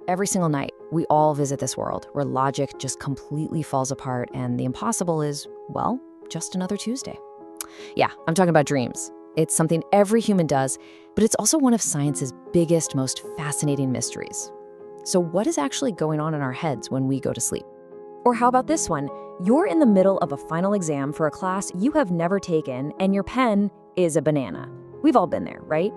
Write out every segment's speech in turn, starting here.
Every single night, we all visit this world where logic just completely falls apart and the impossible is, well, just another Tuesday. Yeah, I'm talking about dreams. It's something every human does, but it's also one of science's biggest, most fascinating mysteries. So what is actually going on in our heads when we go to sleep? Or how about this one? You're in the middle of a final exam for a class you have never taken, and your pen is a banana. We've all been there, right?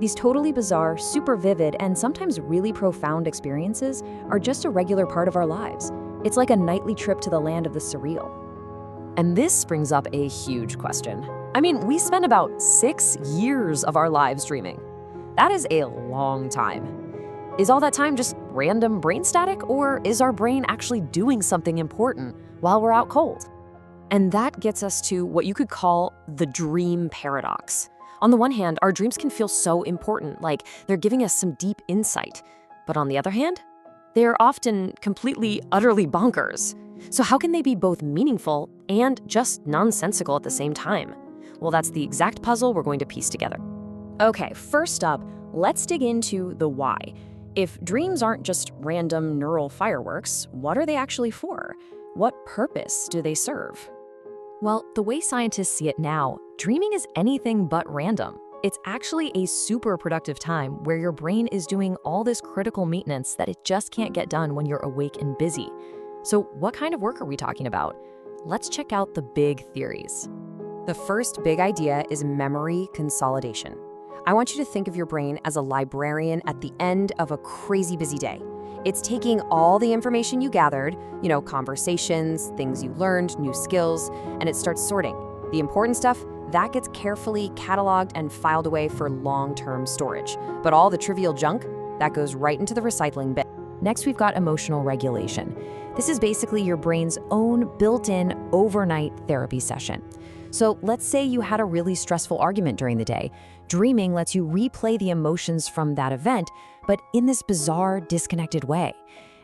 These totally bizarre, super vivid, and sometimes really profound experiences are just a regular part of our lives. It's like a nightly trip to the land of the surreal. And this brings up a huge question. We spend about 6 years of our lives dreaming. That is a long time. Is all that time just random brain static, or is our brain actually doing something important while we're out cold? And that gets us to what you could call the dream paradox. On the one hand, our dreams can feel so important, like they're giving us some deep insight. But on the other hand, they're often completely, utterly bonkers. So how can they be both meaningful and just nonsensical at the same time? Well, that's the exact puzzle we're going to piece together. Okay, first up, let's dig into the why. If dreams aren't just random neural fireworks, what are they actually for? What purpose do they serve? Well, the way scientists see it now, dreaming is anything but random. It's actually a super productive time where your brain is doing all this critical maintenance that it just can't get done when you're awake and busy. So what kind of work are we talking about? Let's check out the big theories. The first big idea is memory consolidation. I want you to think of your brain as a librarian at the end of a crazy busy day. It's taking all the information you gathered, conversations, things you learned, new skills, and it starts sorting. The important stuff, that gets carefully cataloged and filed away for long-term storage. But all the trivial junk, that goes right into the recycling bin. Next, we've got emotional regulation. This is basically your brain's own built-in overnight therapy session. So let's say you had a really stressful argument during the day. Dreaming lets you replay the emotions from that event, but in this bizarre, disconnected way.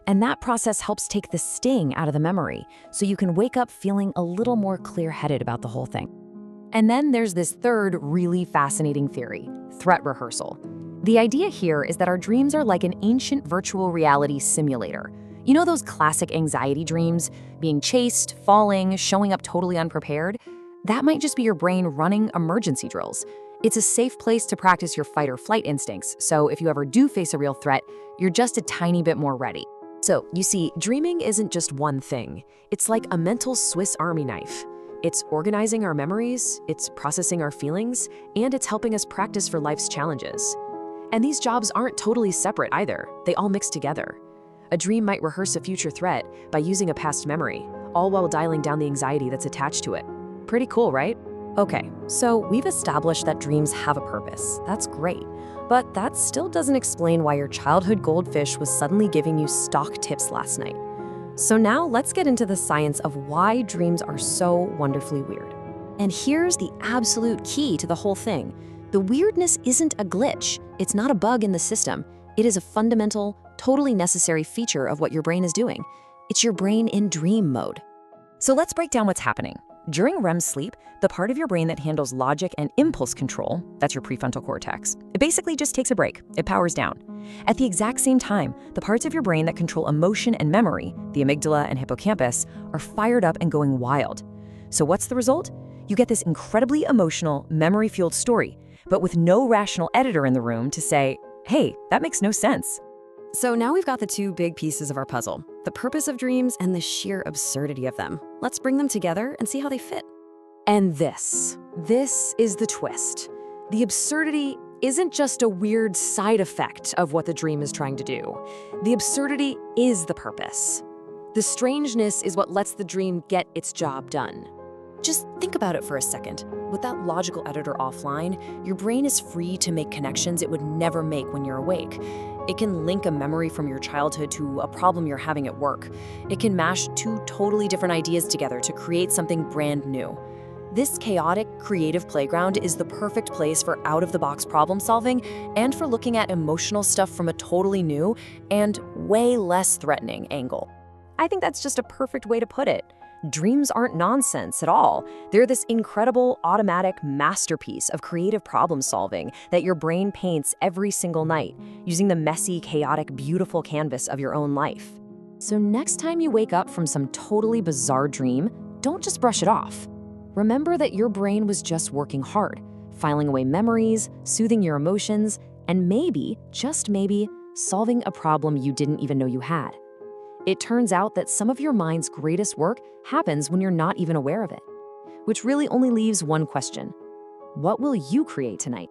And that process helps take the sting out of the memory, so you can wake up feeling a little more clear-headed about the whole thing. And then there's this third really fascinating theory, threat rehearsal. The idea here is that our dreams are like an ancient virtual reality simulator. You know those classic anxiety dreams? Being chased, falling, showing up totally unprepared? That might just be your brain running emergency drills. It's a safe place to practice your fight or flight instincts, so if you ever do face a real threat, you're just a tiny bit more ready. So, you see, dreaming isn't just one thing. It's like a mental Swiss Army knife. It's organizing our memories, it's processing our feelings, and it's helping us practice for life's challenges. And these jobs aren't totally separate either. They all mix together. A dream might rehearse a future threat by using a past memory, all while dialing down the anxiety that's attached to it. Pretty cool, right? Okay, so we've established that dreams have a purpose. That's great. But that still doesn't explain why your childhood goldfish was suddenly giving you stock tips last night. So now let's get into the science of why dreams are so wonderfully weird. And here's the absolute key to the whole thing. The weirdness isn't a glitch. It's not a bug in the system. It is a fundamental, totally necessary feature of what your brain is doing. It's your brain in dream mode. So let's break down what's happening. During REM sleep, the part of your brain that handles logic and impulse control, that's your prefrontal cortex, it basically just takes a break. It powers down. At the exact same time, the parts of your brain that control emotion and memory, the amygdala and hippocampus, are fired up and going wild. So what's the result? You get this incredibly emotional, memory-fueled story, but with no rational editor in the room to say, hey, that makes no sense. So now we've got the two big pieces of our puzzle, the purpose of dreams and the sheer absurdity of them. Let's bring them together and see how they fit. And this is the twist. The absurdity isn't just a weird side effect of what the dream is trying to do. The absurdity is the purpose. The strangeness is what lets the dream get its job done. Just think about it for a second. With that logical editor offline, your brain is free to make connections it would never make when you're awake. It can link a memory from your childhood to a problem you're having at work. It can mash two totally different ideas together to create something brand new. This chaotic, creative playground is the perfect place for out-of-the-box problem solving and for looking at emotional stuff from a totally new and way less threatening angle. I think that's just a perfect way to put it. Dreams aren't nonsense at all. They're this incredible automatic masterpiece of creative problem solving that your brain paints every single night, using the messy, chaotic, beautiful canvas of your own life. So next time you wake up from some totally bizarre dream, don't just brush it off. Remember that your brain was just working hard, filing away memories, soothing your emotions, and maybe, just maybe, solving a problem you didn't even know you had. It turns out that some of your mind's greatest work happens when you're not even aware of it. Which really only leaves one question. What will you create tonight?